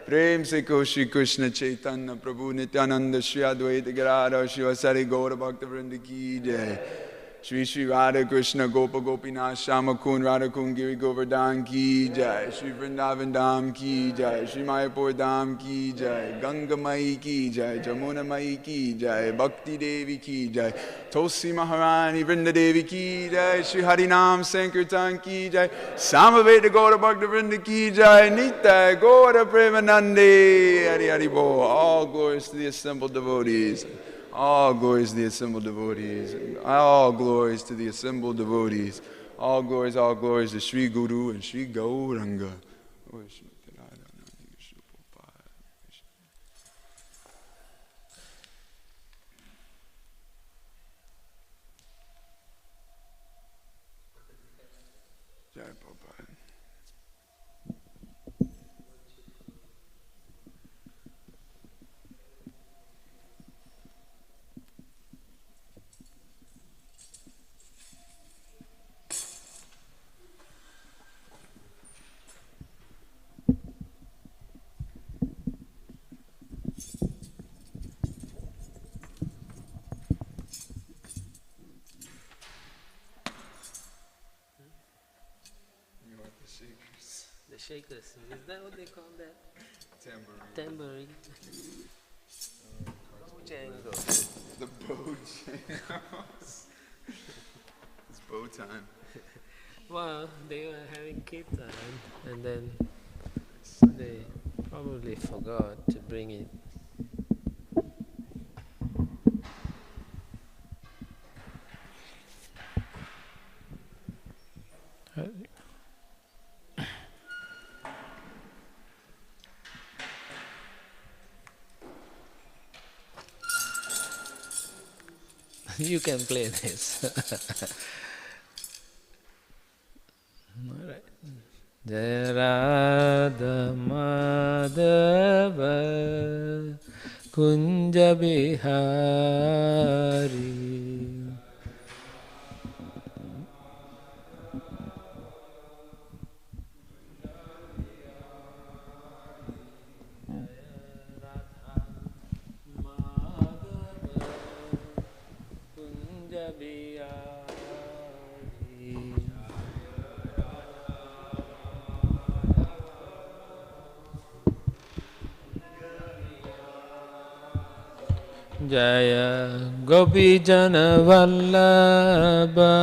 Prem se ko Shri Krishna Chaitanya Prabhu Nityananda Shri Advaita Gadadhar Shivasari Gaura Bhakta Vrinda ki jai. Shri Shri Radha Krishna Gopa Gopinath Shama Kun Radha Kun Giri Govardhan ki jai. Shri Vrindavan Dham ki jai. Shri Mayapur Dham ki jai. Ganga Mai ki jai. Jamuna Mai ki jai. Bhakti Devi ki jai. Tulsi Maharani Vrinda Devi ki jai. Shri Harinam Sankirtan ki jai. Samaveta Gaura Bhakta Vrinda ki jai. Nitya Gaura Premanande Hari Hari Bo. All glories to the assembled devotees. All glories to the assembled devotees. All glories to the assembled devotees. All glories to Sri Guru and Sri Gauranga. Jai Prabhupada. The shakers, is that what they call that? Tambourine. Bojangles. The Bojangles. It's bow time. Well, they were having kirtan and then they probably forgot to bring it. You can play this. All right. Jai Radha Madhava Kunja Bihari Jaya Gopi Jana Vallabha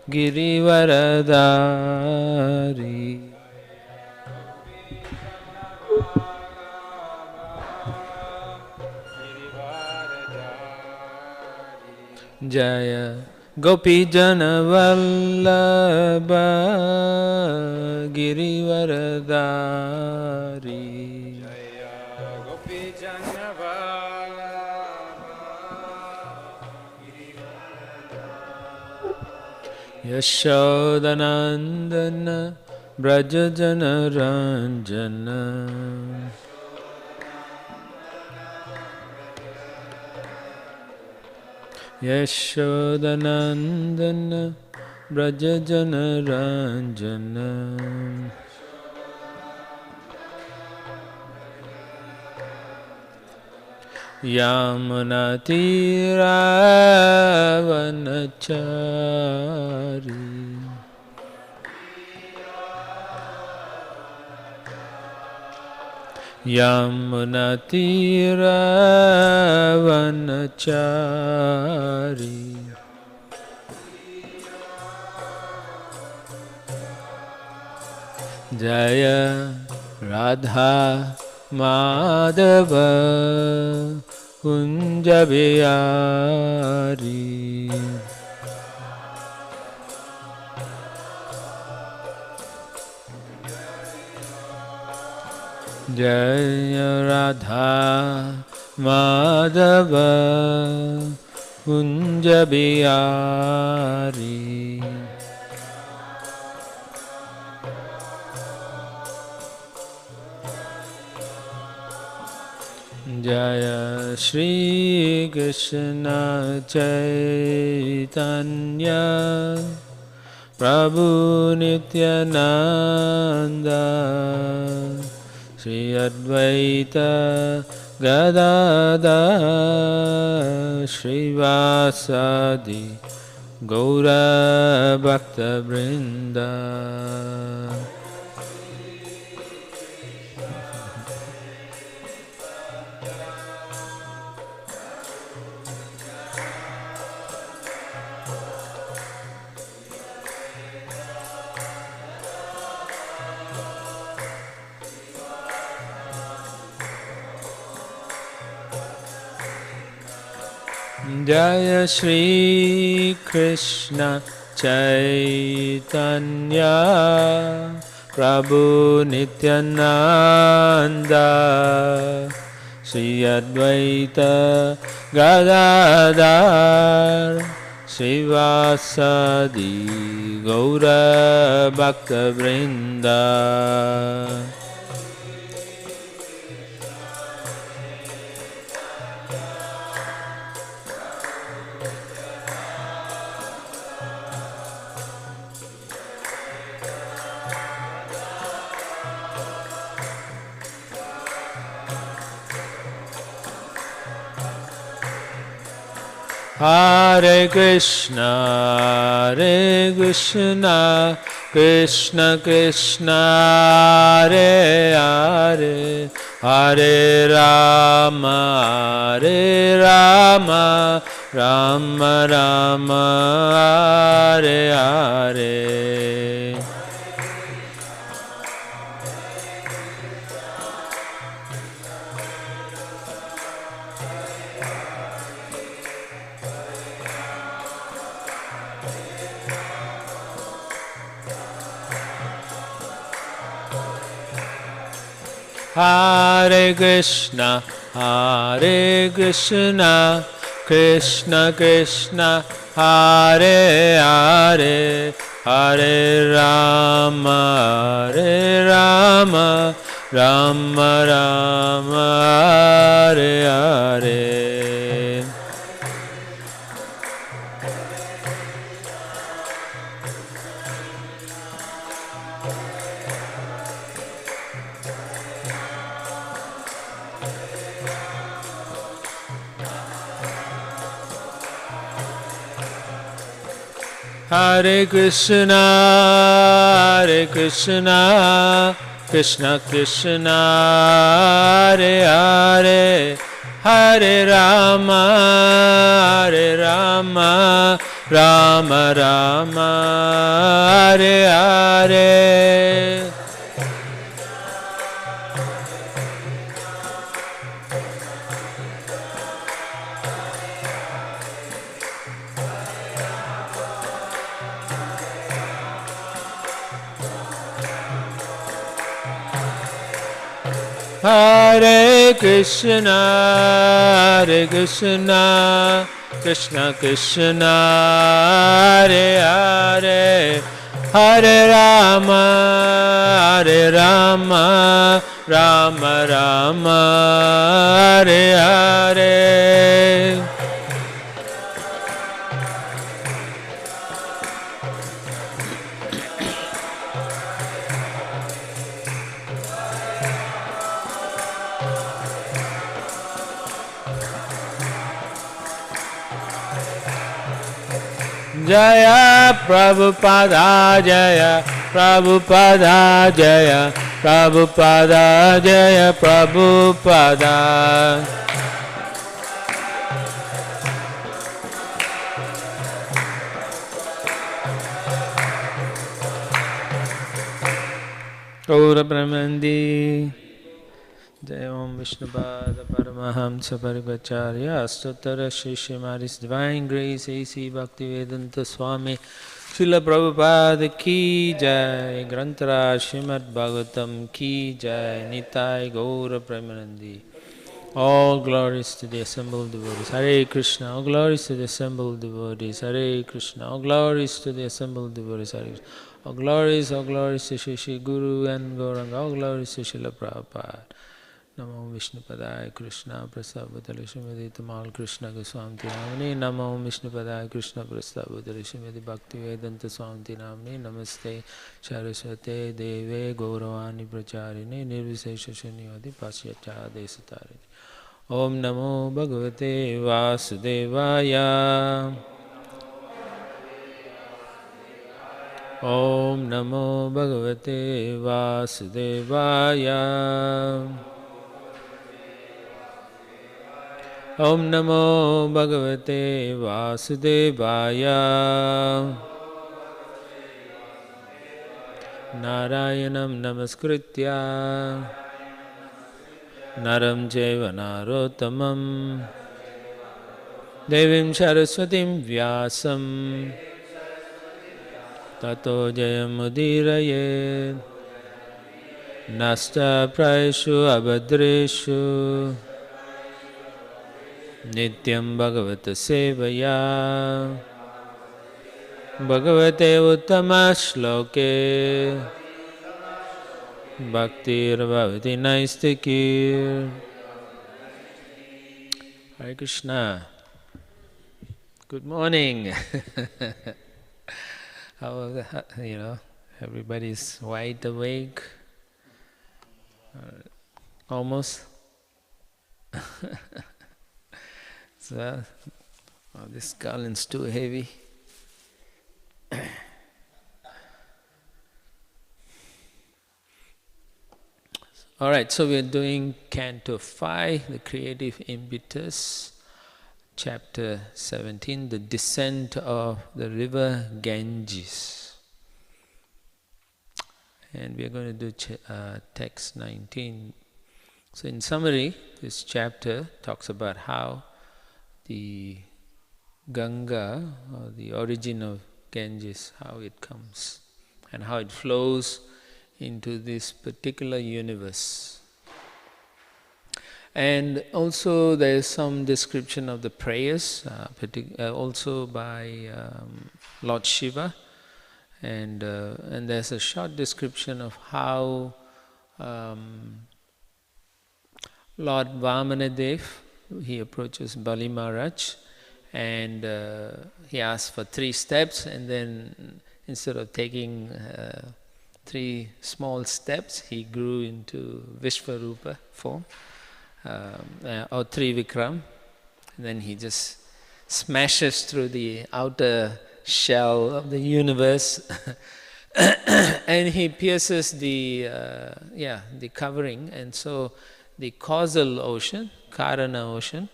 Girivaradari Jaya Gopi Jana Vallabha Girivaradari Jaya Gopi Jana Yashodanandana Brajajana Ranjana Yashodanandana Brajajana Ranjana Yamunatiravanachari Yamunatiravanachari Jaya Radha Madhava Kunja Bihari Jaya Radha Madhava Kunja Bihari Jaya Shri Krishna Chaitanya Prabhu Nityananda Shri Advaita Gadadhar Srivasadi Gaura Bhakta Vrinda. Jaya Shri Krishna Chaitanya Prabhu Nityananda Shri Advaita Gadadhar Srivasadi Gaura Bhakta Vrinda. Hare Krishna, Krishna Krishna, Hare Hare, Hare Rama, Rama Rama, Hare Hare. Hare Krishna, Krishna Krishna, Hare Hare, Hare Rama, Rama Rama, Hare Hare. Hare Krishna, Krishna Krishna, Hare Hare, Hare Rama, Rama Rama, Hare Hare. Hare Krishna, Krishna Krishna, Hare Hare, Hare Rama, Rama Rama, Hare Hare. Jaya Prabhupada, Jaya Prabhupada, Jaya Prabhupada, Jaya Prabhupada. Gaura Brahmandi. Jai Om Vishnupada Paramahamsa Parivacharya Astuttara Shri Srimadis Divine Grace A.C. Bhaktivedanta Swami Srila Prabhupada Ki Jai Grantara Srimad Bhagavatam Ki Jai Nitai Gaura Premanandi. All glories to the assembled devotees. Hare Krishna. All glories to the assembled devotees. Hare Krishna. All glories to the assembled devotees. Hare Krishna. All glories to Shri Guru and Gauranga. All glories to Srila Prabhupada. Namo Vishnupadaya Krishna Prasabhutale Srimati Tamal Krishna Goswami Namani Namo Vishnupadaya Krishna Prasabhutale Srimati Bhaktivedanta Swami Namani Namaste Saraswate Deve Gauravani Pracharine Nirvisesha Shunyavadi Pasyatya Desatarini Om Namo Bhagavate Vasudevaya Om Namo Bhagavate Vasudevaya Om Namo Bhagavate Vasudevaya Narayanam Namaskritya Naram Jeva Narottamam Devim Saraswatim Vyasam Tato Jayamudiraye Nasta Praeshu Abhadreshu Nityam Bhagavata Sevaya Bhagavate Uttama Shloke Bhaktir Bhavati Naistikir. Hare Krishna. Good morning. How, everybody's wide awake? Almost? So, this garland's too heavy. Alright, so we're doing Canto 5, the Creative Impetus, Chapter 17, the Descent of the River Ganges. And we're going to do text 19. So in summary, this chapter talks about how the Ganga, or the origin of Ganges, how it comes and how it flows into this particular universe. And also there is some description of the prayers, also by Lord Shiva, and there's a short description of how Lord Vamanadev, he approaches Bali Maharaj, and he asks for 3 steps, and then instead of taking 3 small steps, he grew into Vishvarupa form, or Trivikram, and then he just smashes through the outer shell of the universe and he pierces the covering, and so the causal ocean, Karana ocean,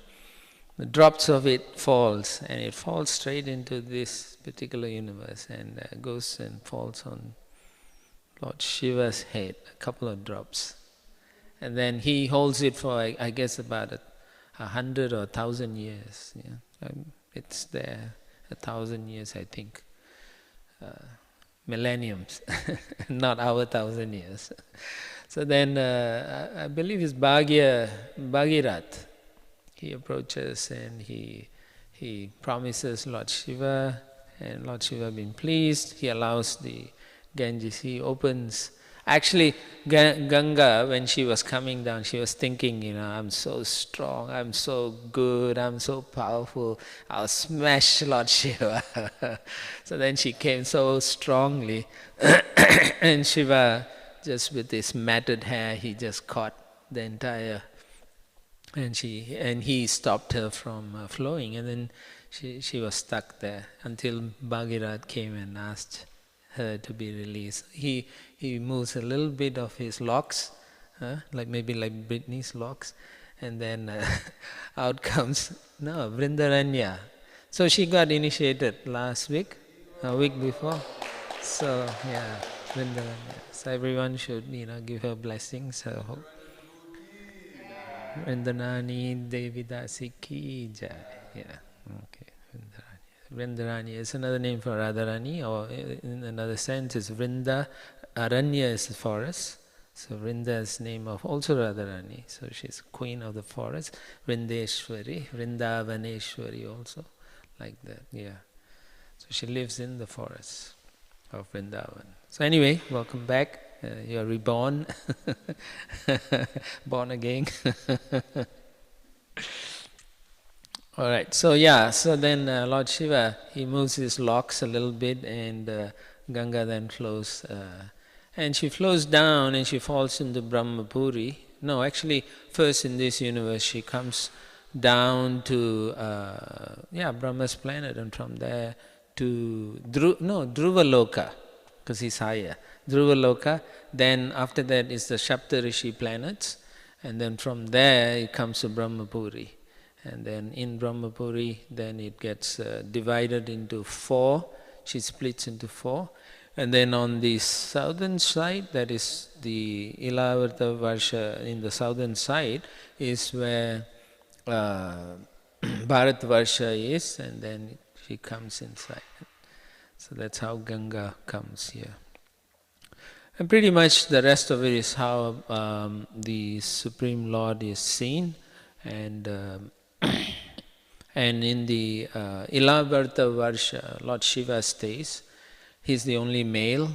the drops of it falls, and it falls straight into this particular universe, and goes and falls on Lord Shiva's head, a couple of drops. And then he holds it for, I guess, about 100 or 1,000 years. Yeah. It's there 1,000 years, I think. Millenniums, not our 1,000 years. So then, I believe it's Bhagirath. He approaches and he promises Lord Shiva, and Lord Shiva being pleased, he allows the Ganges, he opens. Actually, Ganga, when she was coming down, she was thinking, I'm so strong, I'm so good, I'm so powerful, I'll smash Lord Shiva. So then she came so strongly, and Shiva, just with his matted hair, he just caught the entire, and he stopped her from flowing, and then she was stuck there until Bhagirath came and asked her to be released. He moves a little bit of his locks, maybe like Britney's locks, and then out comes Vrindaranya. So she got initiated last week, a week before. So yeah, Vrindaranya. So everyone should give her blessings. I hope. Vrindanani Devidasi ki jai. Yeah. Okay. Vrindarani is another name for Radharani, or in another sense it's Vrinda. Aranya is the forest, so Vrinda is name of also Radharani, so she's queen of the forest. Vrindeshwari, Vrindavaneshwari also, like that, yeah. So she lives in the forest of Vrindavan. So anyway, welcome back. you're reborn, born again. All right, so yeah, so then Lord Shiva, he moves his locks a little bit, and Ganga then flows, and she flows down and she falls into Brahmapuri. No, actually, first in this universe she comes down to Brahma's planet, and from there to Dhruvaloka, because he's higher. Dhruvaloka. Then after that is the Saptarishi planets, and then from there it comes to Brahmapuri. And then in Brahmapuri, then it gets divided into 4. She splits into 4. And then on the southern side, that is the Ilavarta Varsha, in the southern side is where Bharat Varsha is, and then she comes inside. So that's how Ganga comes here. And pretty much the rest of it is how the Supreme Lord is seen. And and in the Ilavarta Varsha, Lord Shiva stays. He's the only male.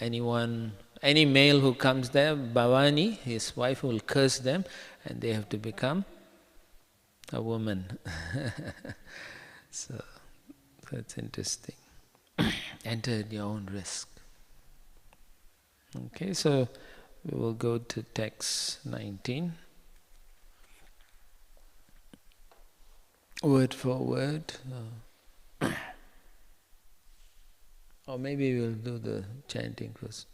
Any male who comes there, Bhavani, his wife, will curse them, and they have to become a woman. So that's interesting. Enter at your own risk. Okay, so we will go to text 19. Word for word. Or maybe we'll do the chanting first.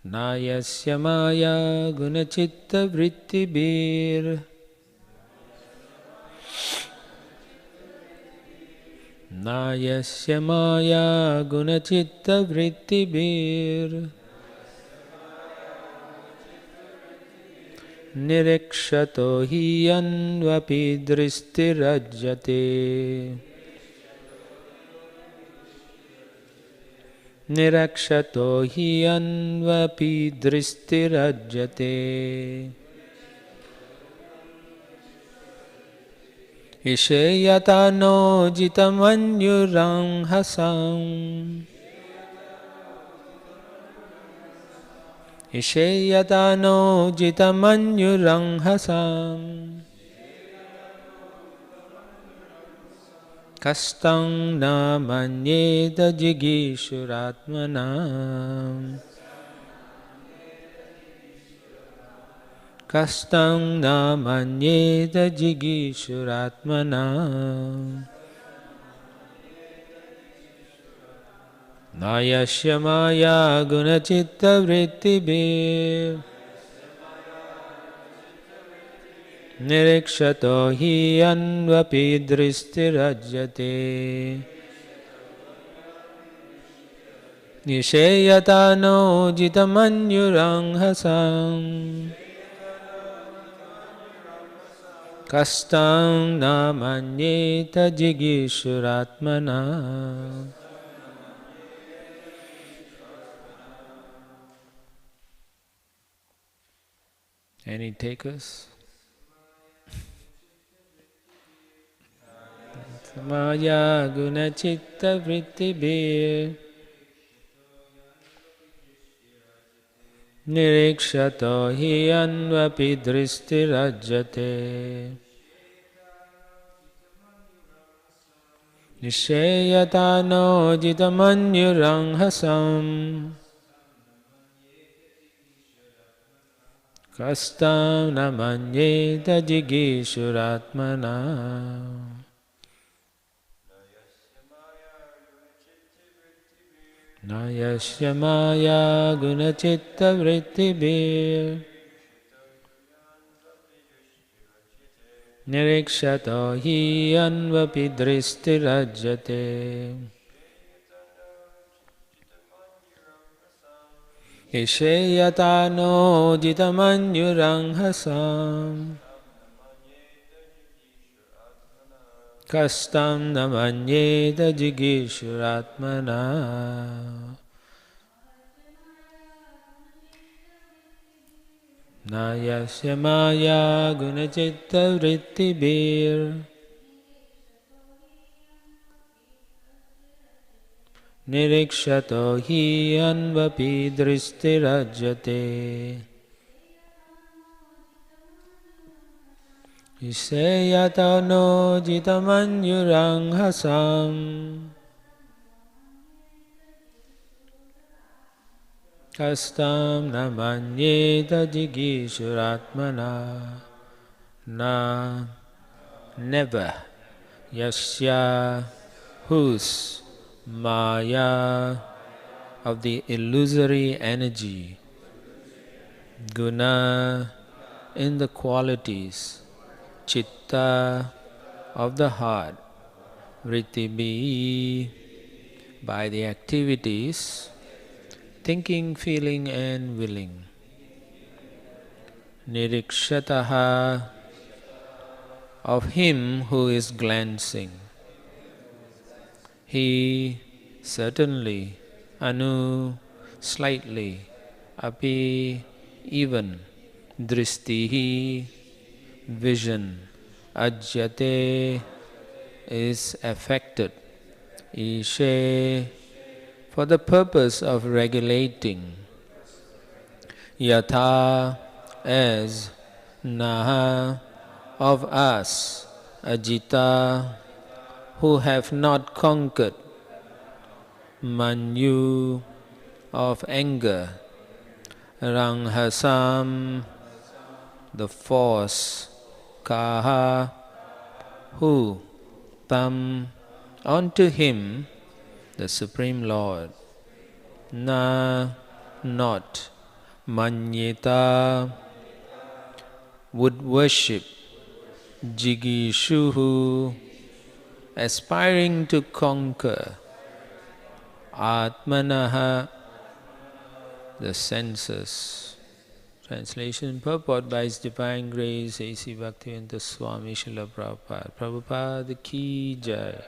Nayasya maya gunachitta vrittibir. Nayasya maya gunachitta vrittibir. Nirikshato hi anvapi dristirajyate. Nirakshato hi anvapi dristirajyate. Isheyata no jitamanyurang hasam. Isheyata no jitamanyurang hasam. Kastang na manyeta jigishuratmanam. Kastang na manyeta jigishuratmanam. Nayasya maya gunachitta vrittibir. Nirikshato hi anvapi dristirajyate. Nisheyata no jitamanyurang hasam. Kastang na manyeta jigishuratmana. Any takers? Maya gunachitta vrittibir. Nirikshato hi anvapi dristirajyate. Nisheyata no jitamanyurang hasam. Kastam namanyeta jigishuratmana. Nayasya maya gunachitta vrittibir. Nirikshato hi anvapi dristirajyate. Isheyata no jitamanyurang hasam. Kastam namanyeta jigishuratmana. Nayasya maya gunachitta vrittibir. nirikshato hi anvapi dristirajyate. Iseyata no jitamanyurang hasam kastam namanyeta jigishuratmana na never yasya whose maya of the illusory energy guna in the qualities chitta of the heart vritti by the activities thinking, feeling and willing. Nirikshataha of him who is glancing. He certainly, anu slightly, api even, dristihi vision, ajyate is affected, ishe for the purpose of regulating, yatha as, naha of us, ajita who have not conquered, manyu of anger, ranghasam the force, kaha who, tam unto him the Supreme Lord, na not, manyeta would worship, jigishuhu aspiring to conquer, atmanaha the senses. Translation purport by His Divine Grace A.C. Bhaktivedanta Swami Srila Prabhupada. Prabhupada ki jai.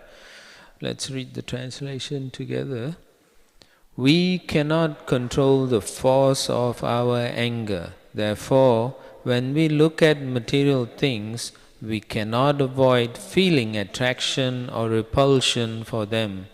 Let's read the translation together. We cannot control the force of our anger. Therefore, when we look at material things, we cannot avoid feeling attraction or repulsion for them.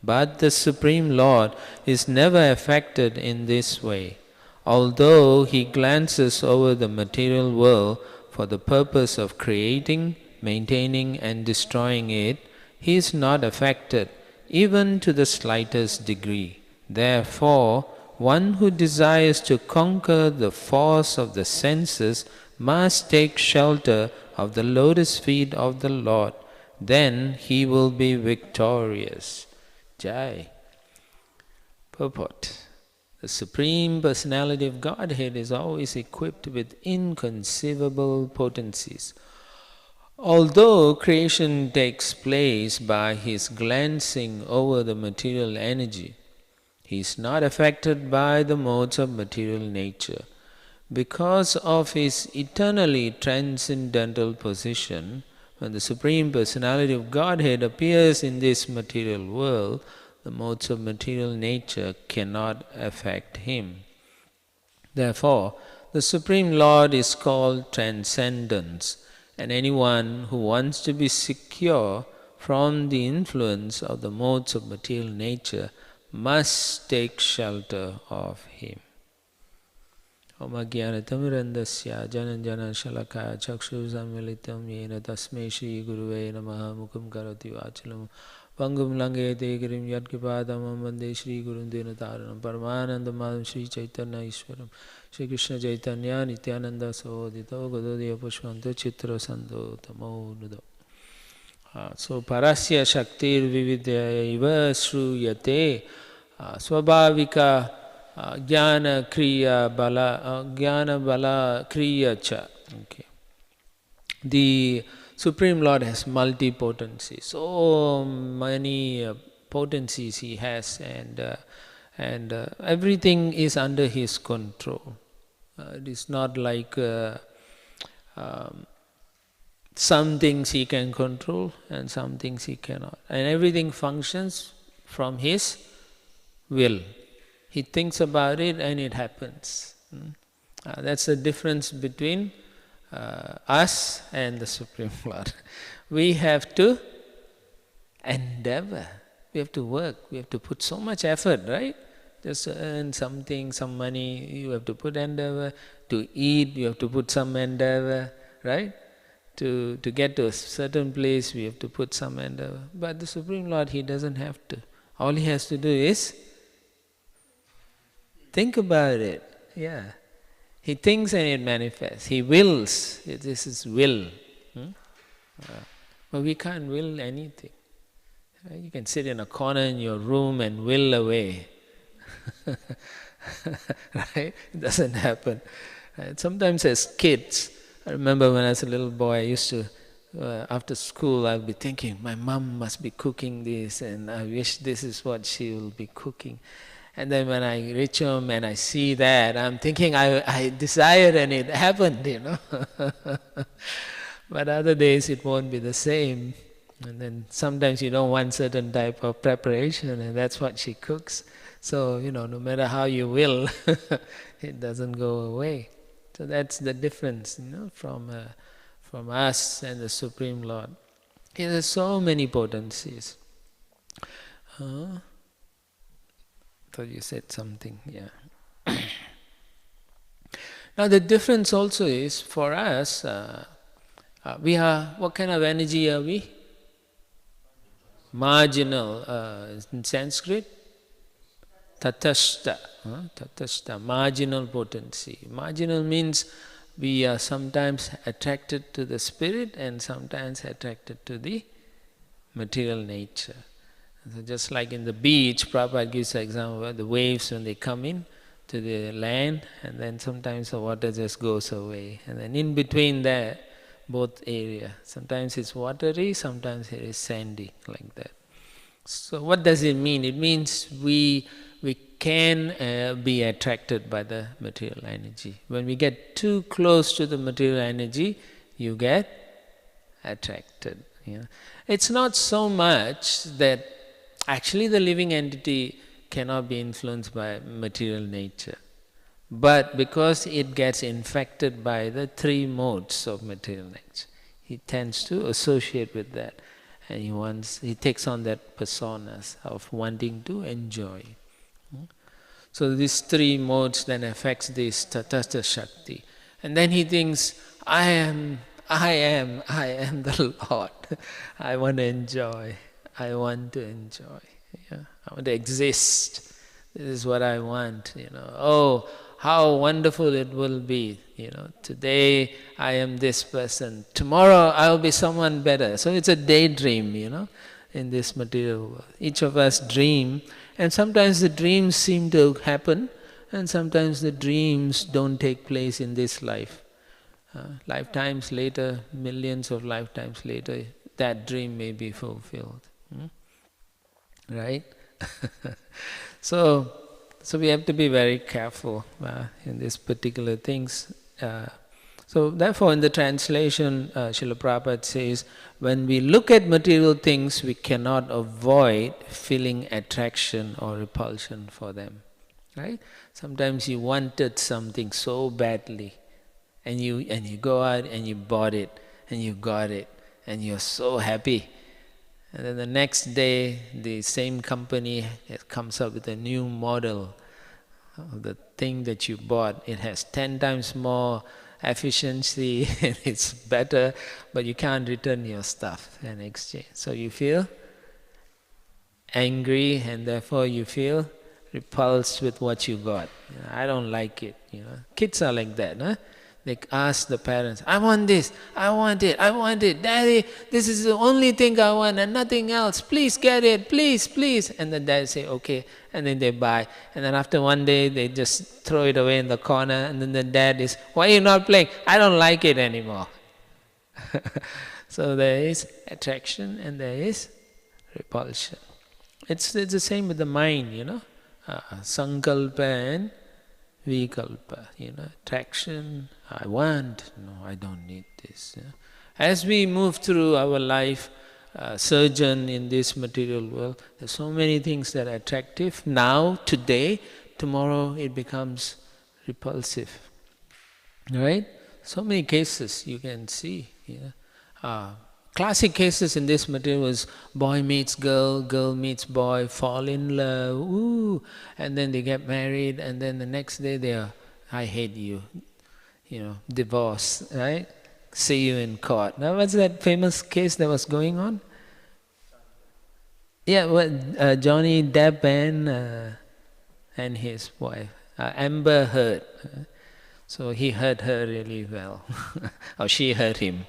But the Supreme Lord is never affected in this way. Although He glances over the material world for the purpose of creating, maintaining and destroying it, He is not affected even to the slightest degree. Therefore, one who desires to conquer the force of the senses must take shelter of the lotus feet of the Lord. Then he will be victorious. Jai. Purport. The Supreme Personality of Godhead is always equipped with inconceivable potencies. Although creation takes place by His glancing over the material energy, He is not affected by the modes of material nature. Because of His eternally transcendental position, when the Supreme Personality of Godhead appears in this material world, the modes of material nature cannot affect Him. Therefore, the Supreme Lord is called Transcendence, and anyone who wants to be secure from the influence of the modes of material nature must take shelter of Him. Om Ajnanatammirandasya Jananjana Shalakaya Chakshu Samilitam Yena Tasmai Shri Guruve Namaha Mukham Karoti Vachalam Pangum Langete Girim Yadkipadam Vande Shri Gurun Dinataranam Paramanandamadam Shri Chaitanya Ishwaram Shri Krishna Chaitanya Nityananda Sahodito Gododiya Pushpanto Chitra Sando Tamo Nudo. So Parasya Shaktir Vividya Iva Shruyate Swabhavika Jnana Kriya Bala Kriya Cha. Okay. The Supreme Lord has multi-potency. So many potencies He has, and everything is under His control. It is not like some things He can control and some things He cannot. And everything functions from His will. He thinks about it and it happens. That's the difference between us and the Supreme Lord. We have to endeavor We have to work, we have to put so much effort, right? Just to earn something, some money, you have to put endeavor. To eat, you have to put some endeavor, right? To get to a certain place, we have to put some endeavor. But the Supreme Lord, He doesn't have to. All He has to do is think about it. Yeah. He thinks and it manifests. He wills. This is will. But we can't will anything. You can sit in a corner in your room and will away. Right? It doesn't happen. Right? Sometimes as kids, I remember when I was a little boy, I used to, after school, I'll be thinking, my mom must be cooking this, and I wish this is what she will be cooking. And then when I reach home and I see that, I'm thinking I desired and it happened, you know. But other days it won't be the same. And then sometimes you don't want certain type of preparation, and that's what she cooks. So, no matter how you will, it doesn't go away. So that's the difference, from us and the Supreme Lord. There's so many potencies. Thought you said something, yeah. Now the difference also is, for us, we are, what kind of energy are we? Marginal, in Sanskrit, tatashta, tatashta, marginal potency. Marginal means we are sometimes attracted to the spirit and sometimes attracted to the material nature. So just like in the beach, Prabhupada gives an example of the waves when they come in to the land, and then sometimes the water just goes away. And then in between there, both areas. Sometimes it's watery, sometimes it is sandy, like that. So what does it mean? It means we can be attracted by the material energy. When we get too close to the material energy, you get attracted. It's not so much that actually the living entity cannot be influenced by material nature. But because it gets infected by the three modes of material nature, he tends to associate with that. And he takes on that personas of wanting to enjoy. So these three modes then affects this tatastha shakti. And then he thinks, I am the Lord. I want to enjoy. I want to enjoy. I want to exist. This is what I want. Oh, how wonderful it will be. Today I am this person. Tomorrow I will be someone better. So it's a daydream, in this material world. Each of us dream, and sometimes the dreams seem to happen, and sometimes the dreams don't take place in this life. Lifetimes later, millions of lifetimes later, that dream may be fulfilled. Right? So we have to be very careful in these particular things. So therefore in the translation, Srila Prabhupada says, when we look at material things, we cannot avoid feeling attraction or repulsion for them. Right? Sometimes you wanted something so badly, and you go out and you bought it, and you got it, and you're so happy. And then the next day, the same company comes up with a new model of the thing that you bought. It has 10 times more efficiency, and it's better, but you can't return your stuff and exchange. So you feel angry, and therefore you feel repulsed with what you got. I don't like it. Kids are like that, huh? They ask the parents, I want this, I want it, Daddy, this is the only thing I want and nothing else, please get it, please, please. And the dad say, okay, and then they buy. And then after one day, they just throw it away in the corner, and then the dad is, why are you not playing? I don't like it anymore. So there is attraction and there is repulsion. It's the same with the mind, sankalpa and vikalpa, attraction, I want, no, I don't need this. As we move through our life, sojourn in this material world, there's so many things that are attractive. Now, today, tomorrow it becomes repulsive. Right? So many cases you can see. Classic cases in this material was boy meets girl, girl meets boy, fall in love, ooh, and then they get married, and then the next day they are, I hate you, divorce, right? See you in court. Now, what's that famous case that was going on? Yeah, well, Johnny Depp and his wife, Amber Heard. So he hurt her really well, or she hurt him.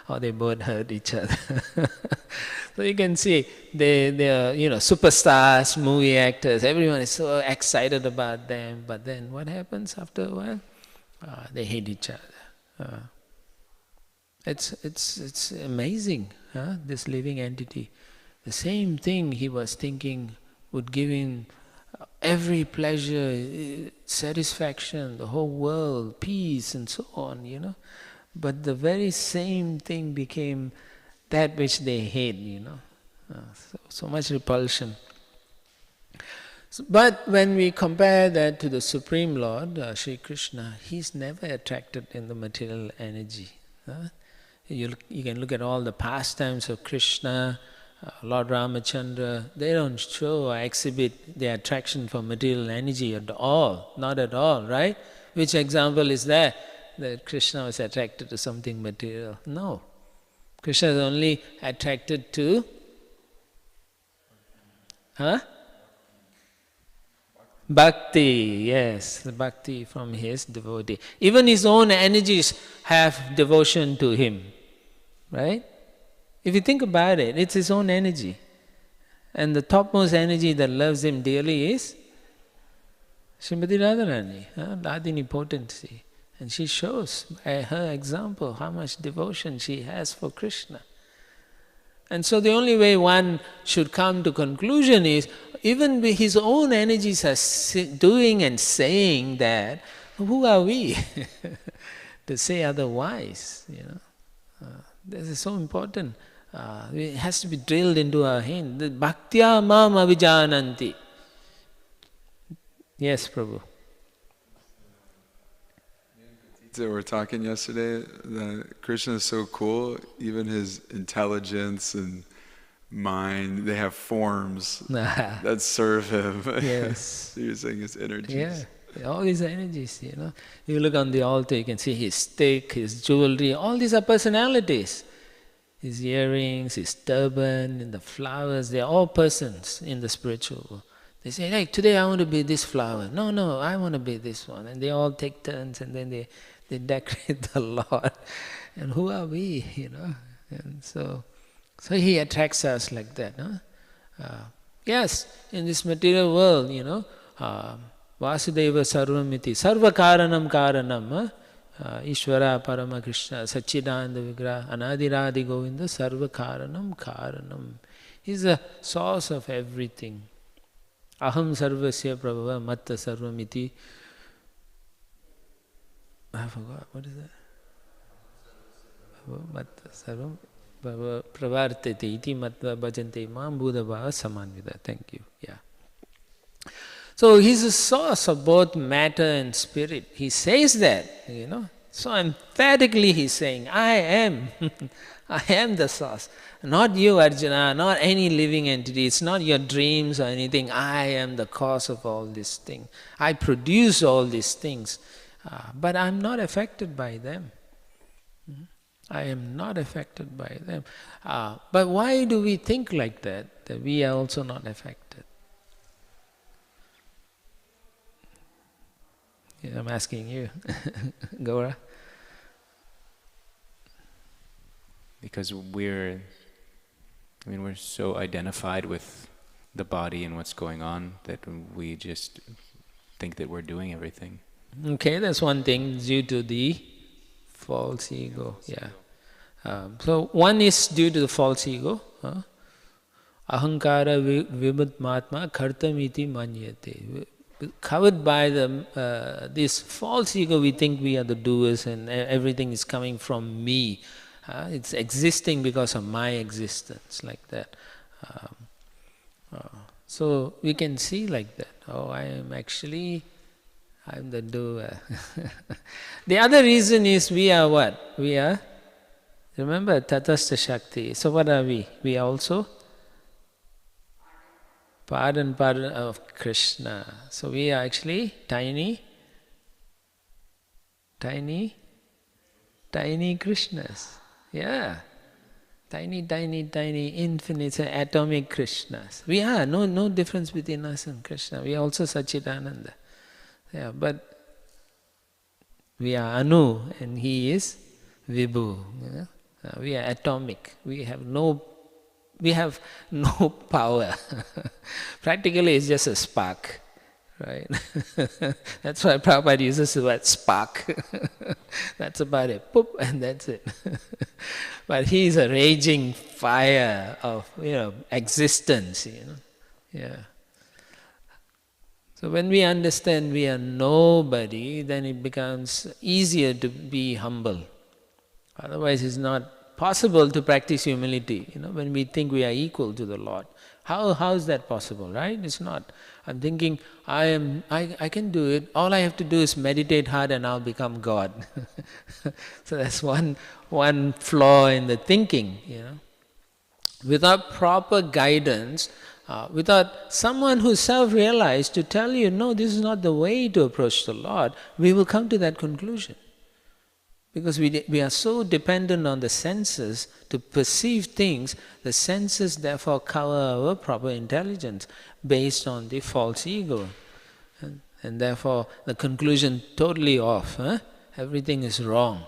Or they both hurt each other. So you can see they are superstars, movie actors. Everyone is so excited about them. But then what happens after a while? They hate each other. It's amazing. This living entity, the same thing he was thinking would give him every pleasure, satisfaction, the whole world, peace, and so on. But the very same thing became that which they hate, so much repulsion. But when we compare that to the Supreme Lord, Sri Krishna, he's never attracted in the material energy. You can look at all the pastimes of Krishna, Lord Ramachandra, they don't show or exhibit their attraction for material energy at all, not at all, right? Which example is that Krishna was attracted to something material? No. Krishna is only attracted to bhakti, yes, the bhakti from his devotee. Even his own energies have devotion to him, right? If you think about it, it's his own energy. And the topmost energy that loves him dearly is Srimati Radharani, Radhini potency. And she shows by her example how much devotion she has for Krishna. And so the only way one should come to conclusion is, even his own energies are doing and saying that, who are we to say otherwise? This is so important. It has to be drilled into our head. Bhaktya mam avijananti. Yes, Prabhu. We were talking yesterday that Krishna is so cool, even his intelligence and mind, they have forms that serve him. Yes. So you're saying his energies. Yeah, all these energies, You look on the altar, you can see his stick, his jewelry, all these are personalities. His earrings, his turban, and the flowers, they are all persons in the spiritual world. They say, hey, today I want to be this flower. No, I want to be this one. And they all take turns, and then they decorate the Lord. And who are we, And so he attracts us like that. Yes, in this material world, Vasudeva Sarvamiti, Sarva Karanam Karanam, Ishvara Parama Krishna, Satchidananda Vigraha, Anadiradi Govinda, Sarva Karanam Karanam. He's the source of everything. Aham Sarvasya Prabhava Matta Sarvamiti. I forgot, what is that? Matta Sarvam Pravartete iti Matta Bhajante Mam Buddha Samanvida. Thank you. Yeah. So he's the source of both matter and spirit. He says that, So emphatically he's saying, I am. I am the source. Not you, Arjuna, not any living entity. It's not your dreams or anything. I am the cause of all these things. I produce all these things. But I'm not affected by them. I am not affected by them. But why do we think like that? That we are also not affected? Yeah, I'm asking you, Gaura. Because we're so identified with the body and what's going on that we just think that we're doing everything. Okay, that's one thing, due to the false ego. Yeah. So one is due to the false ego. Ahankara vibhutmatma kartamiti manyate. Covered by this false ego, we think we are the doers and everything is coming from me. It's existing because of my existence, like that. So we can see like that. Oh, I'm the doer. The other reason is we are what? We are Remember, Tatastha Shakti. So what are we? We are also part and part of Krishna. So we are actually tiny Krishnas. Yeah. Tiny, infinite, atomic Krishnas. We are, no difference between us and Krishna. We are also Satchidananda. Yeah, but we are Anu and he is Vibhu. Yeah? We are atomic. We have no power. Practically it's just a spark. Right? That's why Prabhupada uses the word spark. That's about it. Poop, and that's it. But he is a raging fire of existence. Yeah. So when we understand we are nobody, then it becomes easier to be humble. Otherwise, it's not possible to practice humility. When we think we are equal to the Lord, how is that possible? Right? It's not. I'm thinking I can do it. All I have to do is meditate hard, and I'll become God. So that's one flaw in the thinking. Without proper guidance, without someone who's self-realized to tell you, no, this is not the way to approach the Lord, we will come to that conclusion. Because we are so dependent on the senses to perceive things, the senses therefore cover our proper intelligence based on the false ego. And therefore the conclusion totally off. Everything is wrong.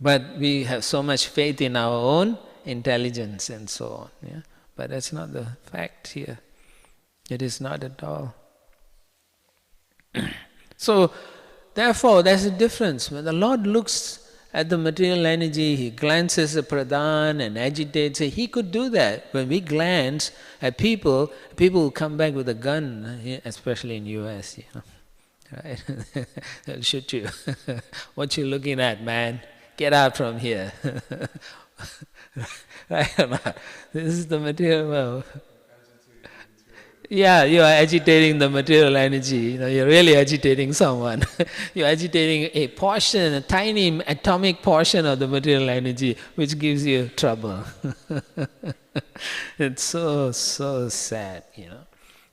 But we have so much faith in our own intelligence and so on. Yeah? But that's not the fact here. It is not at all. So, therefore, there's a difference. When the Lord looks at the material energy, He glances at pradhan and agitates. He could do that. When we glance at people will come back with a gun, especially in US, Right? They'll shoot you. What you looking at, man? Get out from here. Right or not? This is the material world. Yeah, you are agitating the material energy. You're really agitating someone. You're agitating a portion, a tiny atomic portion of the material energy, which gives you trouble. It's so sad,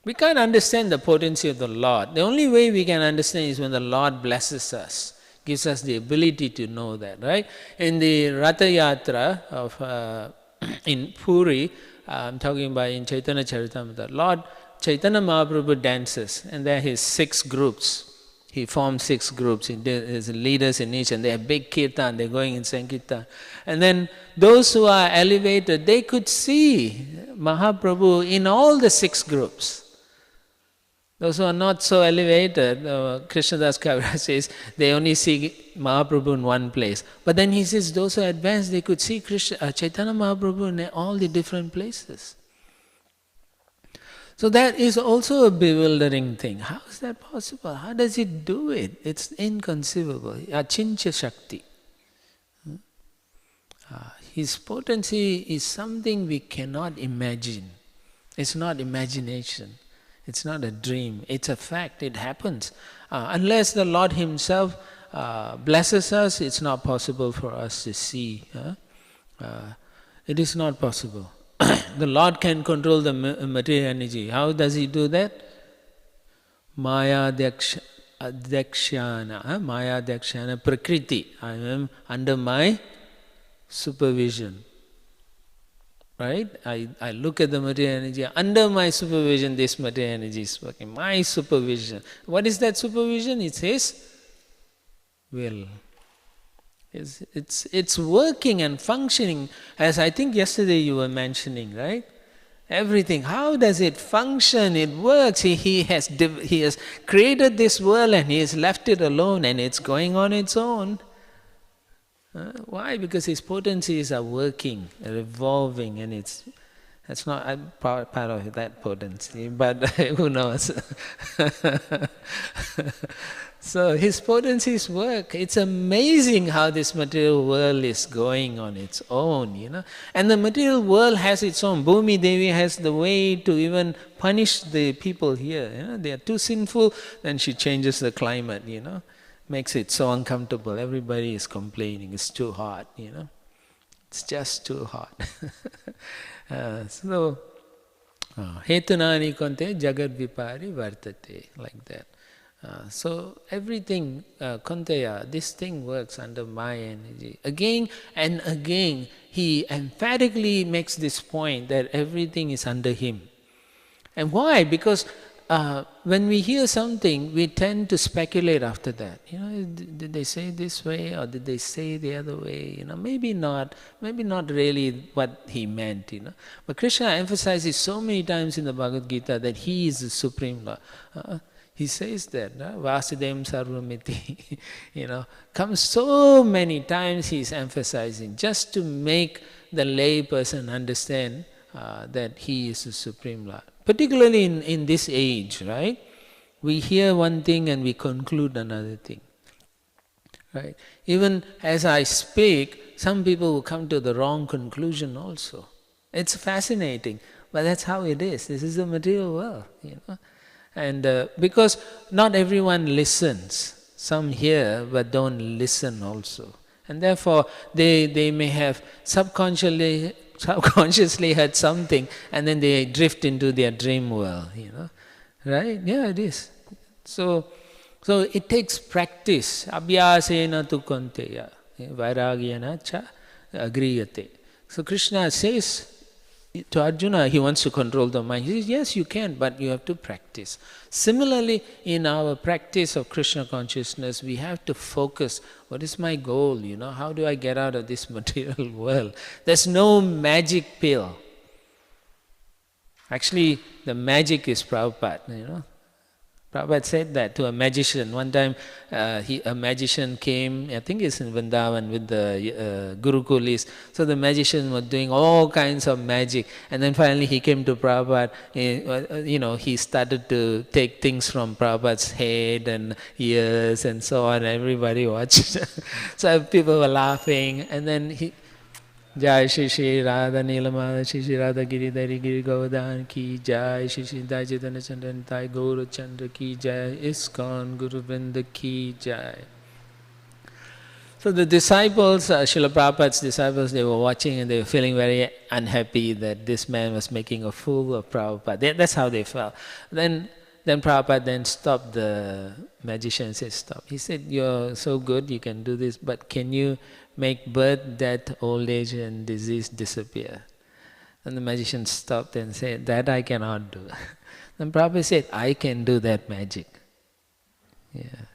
We can't understand the potency of the Lord. The only way we can understand is when the Lord blesses us, gives us the ability to know that, right? In the Ratha Yatra of in Puri, I'm talking about in Chaitanya Charitamrita, Lord Chaitanya Mahaprabhu dances, and there are his 6 groups. He formed 6 groups. There's leaders in each, and they have big kirtan. They're going in Sankirtan. And then those who are elevated, they could see Mahaprabhu in all the 6 groups. Those who are not so elevated, Krishnadas Kaviraj says, they only see Mahaprabhu in one place. But then he says, those who are advanced, they could see Chaitanya Mahaprabhu in all the different places. So that is also a bewildering thing. How is that possible? How does it do it? It's inconceivable. Achincha Shakti. His potency is something we cannot imagine. It's not imagination. It's not a dream. It's a fact. It happens. Unless the Lord Himself blesses us, it's not possible for us to see. It is not possible. The Lord can control the material energy. How does He do that? Maya Dakshana Prakriti. I am under my supervision. Right? I look at the material energy. Under my supervision, this material energy is working. My supervision. What is that supervision? It's His will. It's working and functioning, as I think yesterday you were mentioning, right? Everything. How does it function? It works. He has created this world and He has left it alone and it's going on its own. Why? Because His potencies are working, revolving, and that's not part of that potency, but who knows? So His potencies work. It's amazing how this material world is going on its own, And the material world has its own. Bhumi Devi has the way to even punish the people here. They are too sinful, then she changes the climate, Makes it so uncomfortable. Everybody is complaining. It's too hot, It's just too hot. So, hetunani konte jagad vipari vartate, like that. So everything, konteya, this thing works under my energy. Again and again, he emphatically makes this point that everything is under him. And why? Because when we hear something, we tend to speculate after that. Did they say this way or did they say the other way? Maybe not really what he meant. But Krishna emphasizes so many times in the Bhagavad Gita that he is the Supreme Lord. He says that, Vasudevam Sarvamiti, comes so many times he's emphasizing just to make the lay person understand that he is the Supreme Lord. Particularly in this age, right? We hear one thing and we conclude another thing, right? Even as I speak, some people will come to the wrong conclusion also. It's fascinating, but that's how it is. This is the material world, And because not everyone listens. Some hear but don't listen also. And therefore, they may have subconsciously heard something and then they drift into their dream world, Right? Yeah, it is. So it takes practice. Abhyasena tu konteya, vairagyena cha agriyate. So Krishna says to Arjuna, he wants to control the mind. He says, yes, you can, but you have to practice. Similarly, in our practice of Krishna consciousness, we have to focus. What is my goal? How do I get out of this material world? There's no magic pill. Actually, the magic is Prabhupada, Prabhupada said that to a magician. One time, a magician came, I think it's in Vrindavan with the Gurukulis. So the magician was doing all kinds of magic. And then finally he came to Prabhupada. He started to take things from Prabhupada's head and ears and so on. Everybody watched. So people were laughing. And then he... Jai Shri Shri Radha Nilamada Shri Shri Radha Giridhari Giri Govardhan Ki Jai Shri Shri Dai Chaitanya Chandra Thai Gaura Chandra Ki Jai Iskcon Guru Vrinda Ki Jai. So the disciples, Srila Prabhupada's disciples, they were watching and they were feeling very unhappy that this man was making a fool of Prabhupada. That's how they felt. Then Prabhupada then stopped the magician and said, stop. He said, you're so good, you can do this, but can you make birth, death, old age and disease disappear? And the magician stopped and said, that I cannot do. Then Prabhupada said, I can do that magic. Yeah.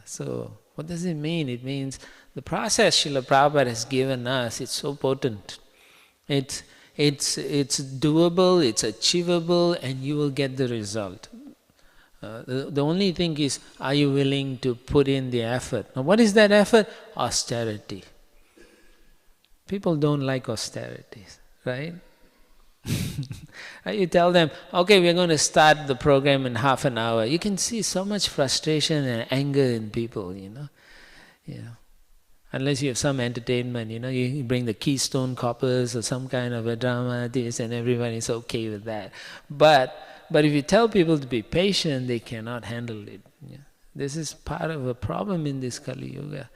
So what does it mean? It means the process Srila Prabhupada has given us, it's so potent. It's doable, it's achievable, and you will get the result. The only thing is, are you willing to put in the effort? Now what is that effort? Austerity. People don't like austerities, right? You tell them, okay, we're going to start the program in half an hour. You can see so much frustration and anger in people, Unless you have some entertainment, you bring the Keystone Coppers or some kind of a drama, this, and everyone is okay with that. But if you tell people to be patient, they cannot handle it. This is part of a problem in this Kali Yuga.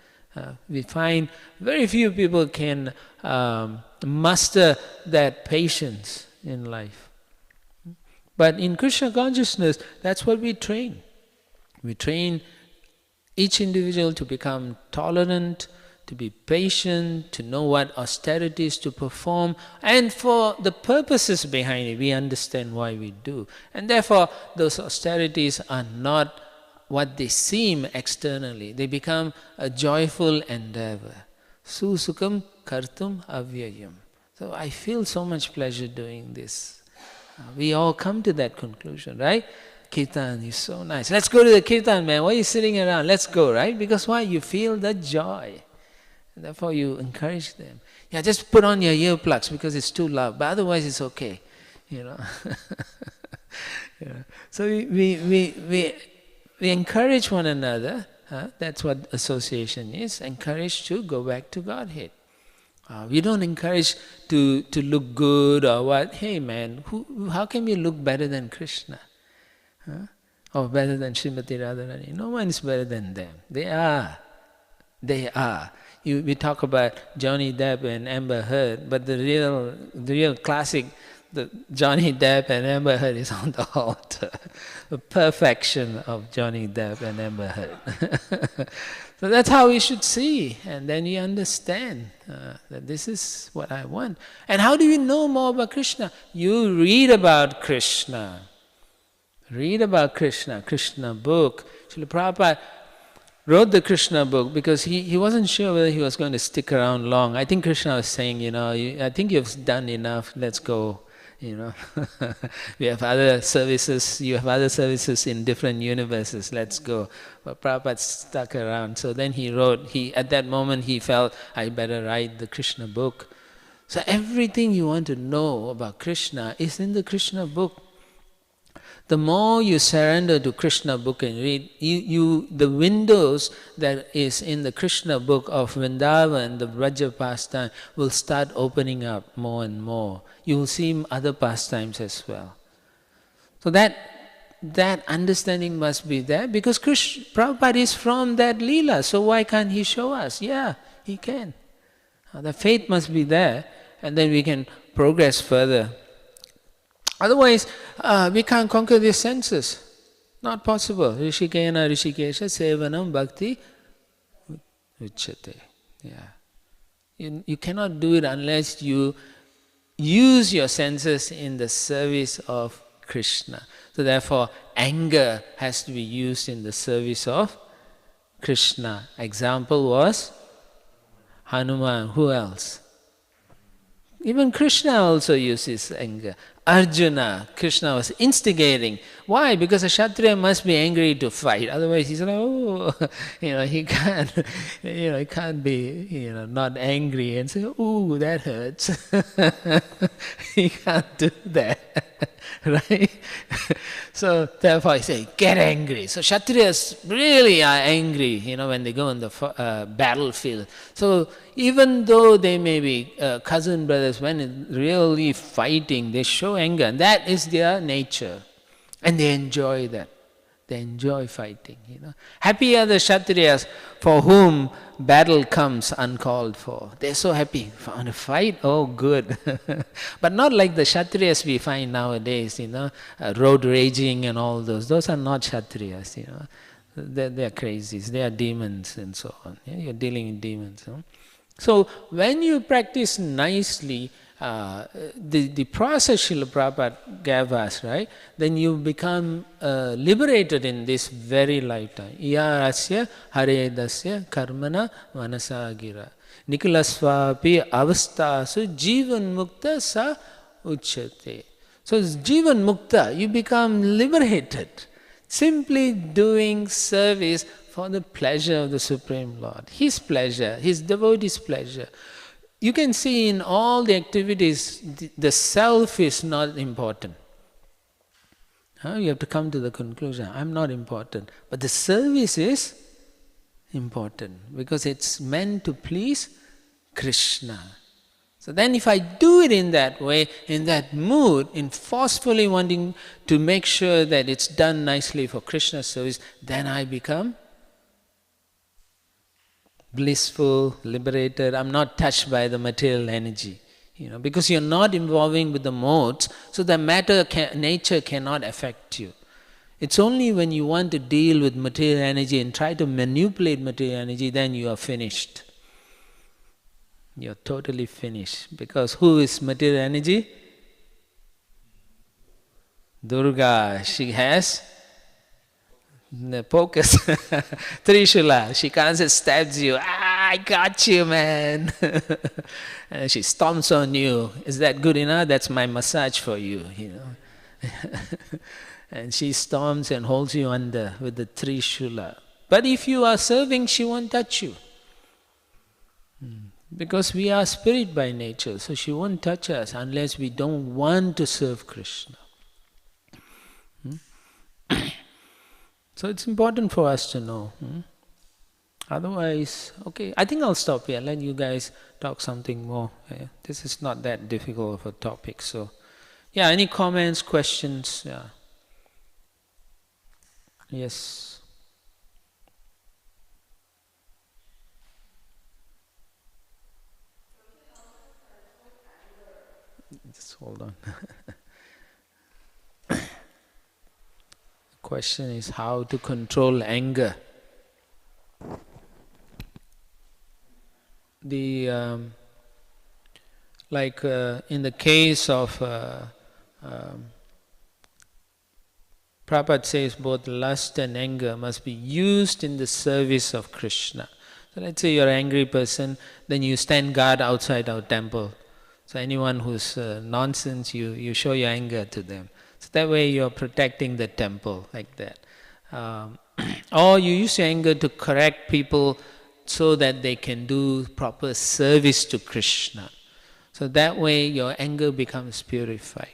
We find very few people can muster that patience in life. But in Krishna consciousness, that's what we train. We train each individual to become tolerant, to be patient, to know what austerities to perform, and for the purposes behind it, we understand why we do. And therefore, those austerities are not what they seem externally. They become a joyful endeavor. Susukam kartum avyayam. So I feel so much pleasure doing this. We all come to that conclusion, right? Kirtan is so nice. Let's go to the Kirtan, man. Why are you sitting around? Let's go, right? Because why? You feel the joy. And therefore you encourage them. Yeah, just put on your earplugs because it's too loud, but otherwise it's okay. So we encourage one another. That's what association is. Encourage to go back to Godhead. We don't encourage to look good or what. Hey man, how can we look better than Krishna? Or better than Srimati Radharani? No one is better than them. They are They are. We talk about Johnny Depp and Amber Heard, but the real classic, the Johnny Depp and Amber Heard is on the altar. The perfection of Johnny Depp and Amber Heard. So that's how we should see, and then you understand that this is what I want. And how do you know more about Krishna? You read about Krishna. Read about Krishna, Krishna book. Srila Prabhupada wrote the Krishna book because he wasn't sure whether he was going to stick around long. I think Krishna was saying, I think you've done enough, let's go. We have other services, you have other services in different universes, let's go. But Prabhupada stuck around. So then he wrote, at that moment he felt, I better write the Krishna book. So everything you want to know about Krishna is in the Krishna book. The more you surrender to Krishna book and read, the windows that is in the Krishna book of Vrindavan, the Vraja pastime, will start opening up more and more. You will see other pastimes as well. So that understanding must be there, because Prabhupada is from that Leela, so why can't he show us? Yeah, he can. The faith must be there, and then we can progress further. Otherwise, we can't conquer these senses. Not possible. Rishikena Rishikesha Sevanam Bhakti Uchyate. Yeah. You cannot do it unless you use your senses in the service of Krishna. So therefore, anger has to be used in the service of Krishna. Example was Hanuman. Who else? Even Krishna also uses anger. Arjuna, Krishna was instigating. Why? Because a Kshatriya must be angry to fight. Otherwise he's like, he can't be, not angry and say, ooh, that hurts. He can't do that, right? So therefore I say, get angry. So Kshatriyas really are angry, when they go on the battlefield. So even though they may be cousin brothers, when really fighting, they show anger. And that is their nature. And they enjoy that. They enjoy fighting. Happy are the Kshatriyas for whom battle comes uncalled for. They're so happy. Want to fight? Oh, good. But not like the Kshatriyas we find nowadays, road raging and all those. Those are not Kshatriyas, They're crazies. They are demons and so on. You're dealing with demons. So when you practice nicely, the process Srila Prabhupada gave us, right? Then you become liberated in this very lifetime. Iyarasya haredasya karmana manasagira nikulasvapi avastasu jivan mukta sa uchyate. So jivan mukta, you become liberated. Simply doing service for the pleasure of the Supreme Lord. His pleasure, His devotee's pleasure. You can see in all the activities, the self is not important. You have to come to the conclusion, I'm not important. But the service is important because it's meant to please Krishna. So then if I do it in that way, in that mood, in forcefully wanting to make sure that it's done nicely for Krishna's service, then I become blissful, liberated. I'm not touched by the material energy, because you're not involving with the modes, so the nature cannot affect you. It's only when you want to deal with material energy and try to manipulate material energy, then you are finished. You're totally finished. Because who is material energy? Durga. She has the focus, Trishula. She comes and stabs you. I got you, man. And she stomps on you. Is that good enough? That's my massage for you, And she storms and holds you under with the Trishula. But if you are serving, she won't touch you. Because we are spirit by nature, so she won't touch us unless we don't want to serve Krishna. So it's important for us to know. Otherwise, okay, I think I'll stop here. Let you guys talk something more. Yeah. This is not that difficult of a topic. So, yeah, any comments, questions? Yeah. Yes. Just hold on. The question is how to control anger. The in the case of Prabhupada says both lust and anger must be used in the service of Krishna. So let's say you're an angry person, then you stand guard outside our temple. So anyone who's nonsense, you show your anger to them. So that way you're protecting the temple, like that. Or you use your anger to correct people so that they can do proper service to Krishna. So that way your anger becomes purified.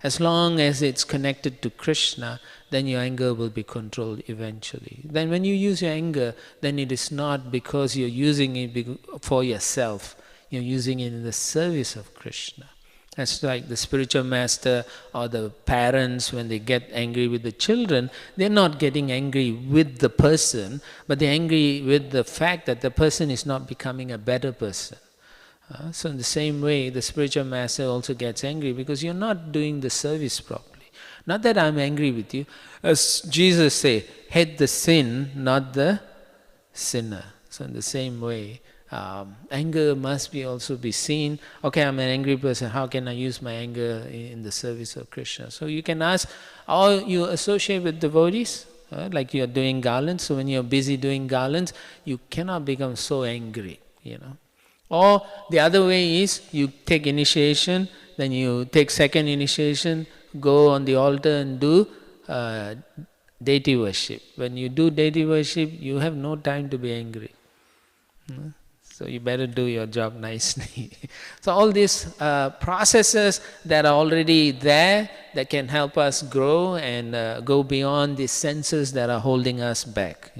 As long as it's connected to Krishna, then your anger will be controlled eventually. Then when you use your anger, then it is not because you're using it for yourself. You're using it in the service of Krishna. That's like the spiritual master or the parents, when they get angry with the children, they're not getting angry with the person, but they're angry with the fact that the person is not becoming a better person. So in the same way, the spiritual master also gets angry because you're not doing the service properly. Not that I'm angry with you. As Jesus say, hate the sin, not the sinner. So in the same way, anger must be also be seen. Okay, I'm an angry person, how can I use my anger in the service of Krishna? So you can ask, or you associate with devotees, like you're doing garlands. So when you're busy doing garlands, you cannot become so angry, Or the other way is, you take initiation, then you take second initiation, go on the altar and do deity worship. When you do deity worship, you have no time to be angry. So you better do your job nicely. So all these processes that are already there, that can help us grow and go beyond the senses that are holding us back.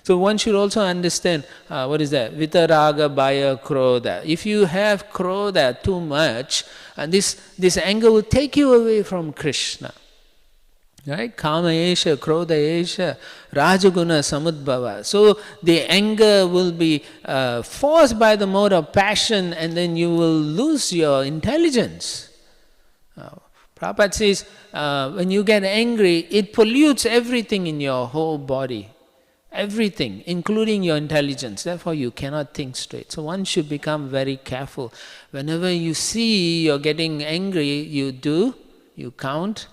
So one should also understand, what is that? Vitaraga, Bhaya, Krodha. If you have Krodha too much, and this anger will take you away from Krishna. Right? Kama esha, Krodha esha, Rajaguna samudbhava. So the anger will be forced by the mode of passion, and then you will lose your intelligence. Prabhupada says, when you get angry, it pollutes everything in your whole body. Everything, including your intelligence. Therefore, you cannot think straight. So one should become very careful. Whenever you see you're getting angry, you count.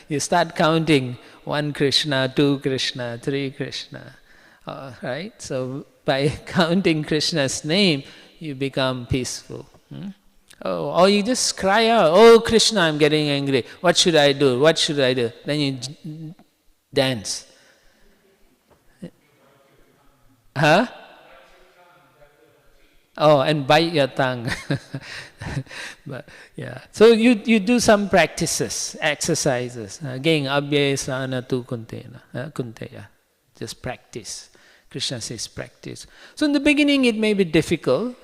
You start counting 1 Krishna, 2 Krishna, 3 Krishna. Right? So by counting Krishna's name, you become peaceful. Or you just cry out, oh Krishna, I'm getting angry. What should I do? What should I do? Then you dance. Huh? Oh, and bite your tongue. But yeah, so you do some practices, exercises. Again, abhyasana tu kunteya. Just practice. Krishna says practice. So in the beginning it may be difficult.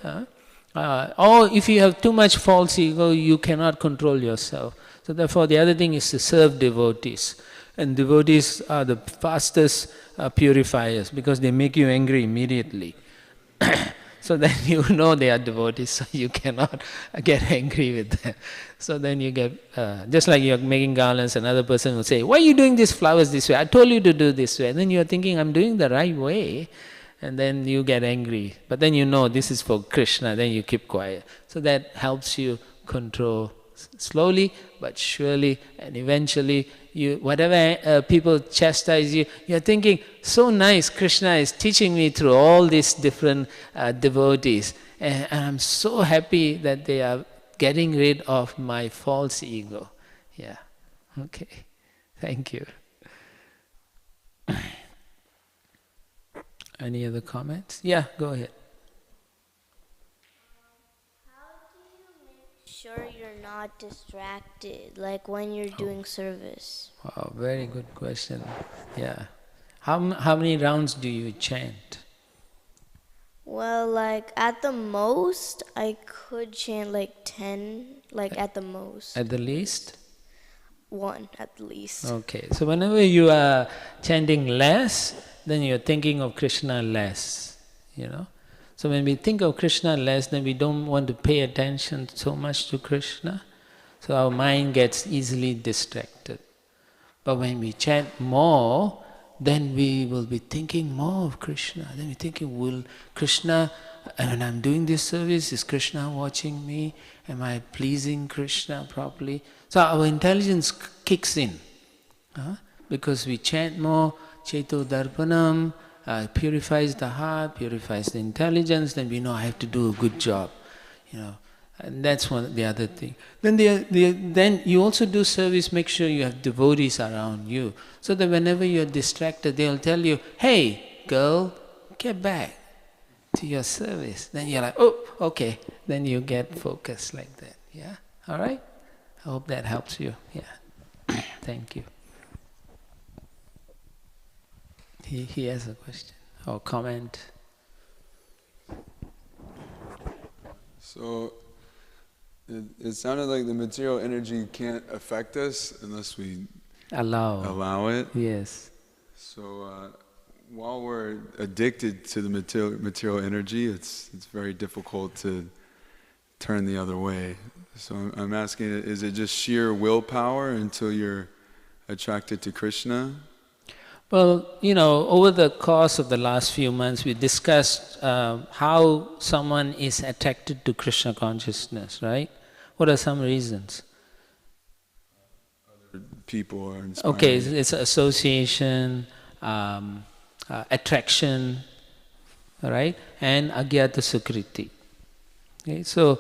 Or if you have too much false ego, you cannot control yourself. So therefore the other thing is to serve devotees. And devotees are the fastest purifiers because they make you angry immediately. So then you know they are devotees, so you cannot get angry with them. So then you get, just like you're making garlands, another person will say, why are you doing these flowers this way? I told you to do this way. And then you're thinking, I'm doing the right way. And then you get angry. But then you know this is for Krishna, then you keep quiet. So that helps you control slowly but surely, and eventually whatever people chastise you, you're thinking, so nice, Krishna is teaching me through all these different devotees, and I'm so happy that they are getting rid of my false ego. Yeah, okay, thank you. Any other comments? Yeah, go ahead. Sure you're not distracted, like when you're doing service? Wow, very good question. Yeah. How many rounds do you chant? Well, like at the most, I could chant like 10, like at the most. At the least? 1 at the least. Okay, so whenever you are chanting less, then you're thinking of Krishna less, So when we think of Krishna less, then we don't want to pay attention so much to Krishna. So our mind gets easily distracted. But when we chant more, then we will be thinking more of Krishna. Then we're thinking, will Krishna, when I'm doing this service, is Krishna watching me? Am I pleasing Krishna properly? So our intelligence kicks in. Because we chant more, Cheto Darpanam, purifies the heart, purifies the intelligence, then we know I have to do a good job. And that's the other thing. Then then you also do service, make sure you have devotees around you. So that whenever you're distracted, they'll tell you, hey, girl, get back to your service. Then you're like, oh, okay. Then you get focused like that. Yeah? All right? I hope that helps you. Yeah. Thank you. He has a question or comment. So, it sounded like the material energy can't affect us unless we allow it. Yes. So, while we're addicted to the material energy, it's very difficult to turn the other way. So I'm asking, is it just sheer willpower until you're attracted to Krishna? Well, over the course of the last few months, we discussed how someone is attracted to Krishna consciousness, right? What are some reasons? Other people are inspiring. Okay, it's association, attraction, right? And agyata sukriti. Okay, so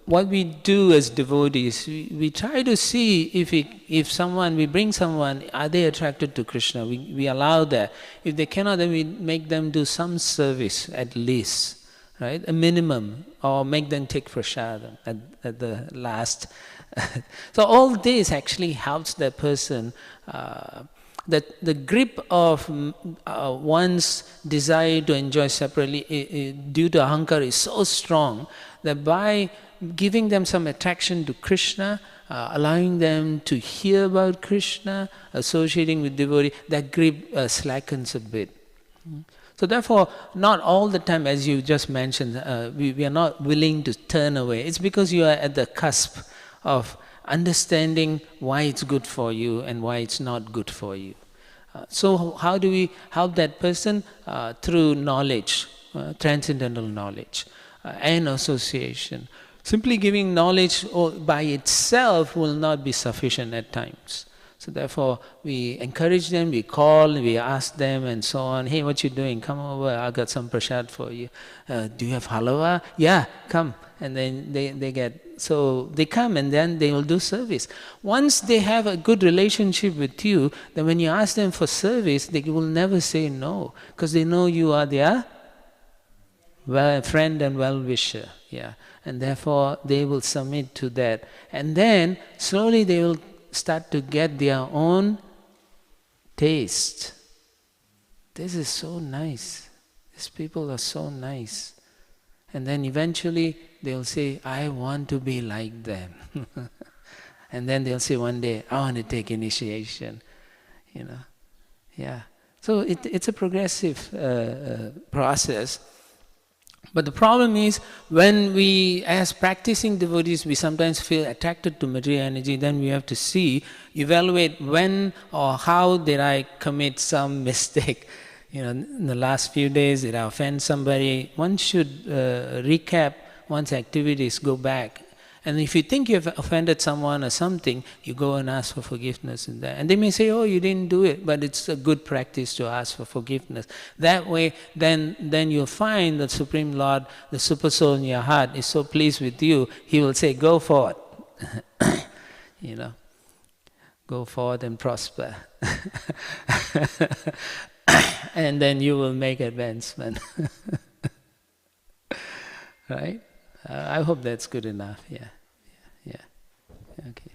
what we do as devotees, we try to see if we bring someone, are they attracted to Krishna? We allow that. If they cannot, then we make them do some service at least, right? A minimum, or make them take prasadam at the last. So all this actually helps that person. That the grip of one's desire to enjoy separately due to ahankara is so strong that by giving them some attraction to Krishna, allowing them to hear about Krishna, associating with devotee, that grip slackens a bit. So therefore, not all the time, as you just mentioned, we are not willing to turn away. It's because you are at the cusp of understanding why it's good for you and why it's not good for you. So how do we help that person? Through knowledge, transcendental knowledge and association. Simply giving knowledge by itself will not be sufficient at times. So therefore, we encourage them, we call, we ask them and so on. Hey, what you doing? Come over, I got some prasad for you. Do you have halwa? Yeah, come. And then they come and then they will do service. Once they have a good relationship with you, then when you ask them for service, they will never say no, because they know you are their friend and well-wisher. Yeah. And therefore, they will submit to that. And then, slowly they will start to get their own taste. This is so nice. These people are so nice. And then eventually they'll say, I want to be like them. And then they'll say one day, I want to take initiation. Yeah. So it's a progressive process. But the problem is, when we, as practicing devotees, we sometimes feel attracted to material energy, then we have to evaluate when or how did I commit some mistake. In the last few days, did I offend somebody? One should recap one's activities, go back. And if you think you've offended someone or something, you go and ask for forgiveness in that. And they may say, oh, you didn't do it, but it's a good practice to ask for forgiveness. That way, then you'll find the Supreme Lord, the Super Soul in your heart is so pleased with you, He will say, go forward. Go forward and prosper. And then you will make advancement. Right? I hope that's good enough. Yeah. Okay.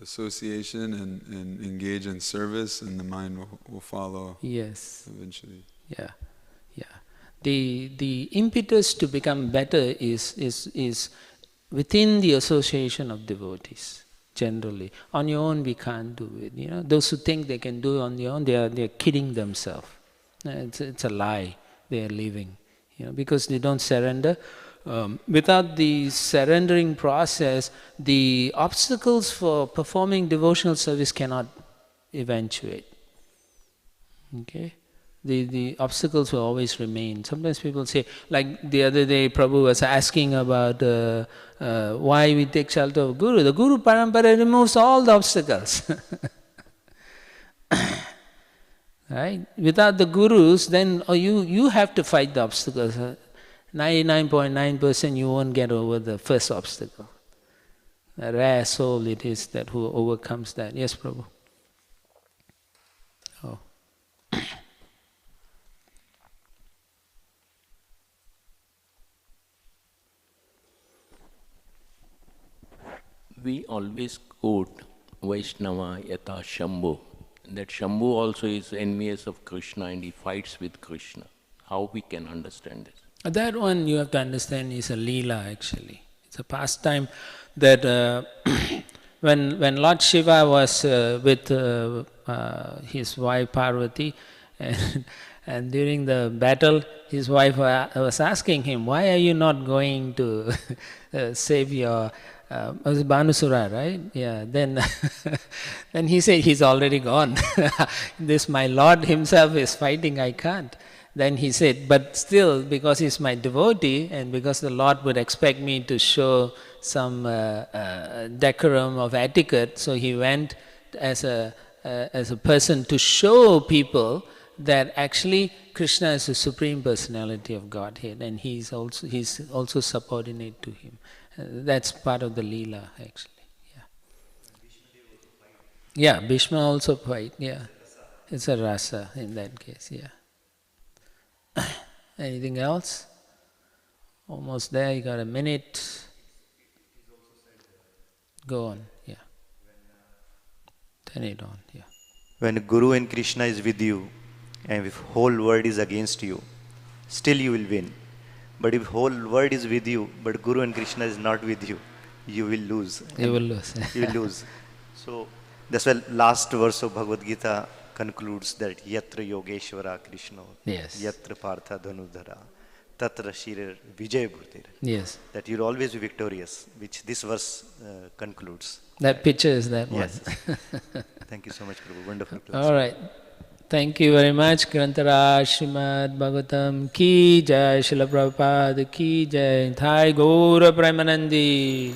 Association and engage in service, and the mind will follow. Yes. Eventually. Yeah. The impetus to become better is within the association of devotees. Generally, on your own we can't do it. Those who think they can do it on their own, they are kidding themselves. It's a lie they are living. because they don't surrender. Without the surrendering process, the obstacles for performing devotional service cannot eventuate. Okay? The obstacles will always remain. Sometimes people say, like the other day Prabhu was asking about why we take shelter of Guru. The Guru Parampara removes all the obstacles. Right? Without the Gurus, then you have to fight the obstacles. 99.9% you won't get over the first obstacle. A rare soul it is that who overcomes that. Yes, Prabhu. Oh. We always quote Vaishnava Yata Shambhu, that Shambhu also is envious of Krishna and he fights with Krishna. How we can understand this? That one you have to understand is a leela actually. It's a pastime that when Lord Shiva was with his wife Parvati and during the battle his wife was asking him, why are you not going to save your it was Bhanusura, right? Yeah. Then he said, he's already gone. This my Lord himself is fighting, I can't. Then he said, but still, because he's my devotee and because the Lord would expect me to show some decorum of etiquette, so he went as a person to show people that actually Krishna is the Supreme Personality of Godhead and he's also subordinate to him. That's part of the Leela actually. Yeah. Yeah, Bhishma also fight, yeah. It's a rasa in that case, yeah. Anything else? Almost there, you got a minute. Go on, yeah. Turn it on, yeah. When Guru and Krishna is with you, and if whole world is against you, still you will win. But if whole world is with you, but Guru and Krishna is not with you, you will lose. You will lose. You will lose. So that's why last verse of Bhagavad Gita concludes that Yatra Yogeshwara Krishna, Yes. Yatra Partha Dhanudhara, Tatra Shirir Vijay Bhurtir. Yes. That you will always be victorious, which this verse concludes. That picture is that one. Yes. Thank you so much, Prabhu. Wonderful class. All right. Thank you very much. Grantara Srimad Bhagavatam Ki Jai, Srila Prabhupada Ki Jai, Thai Gaura Premanandi.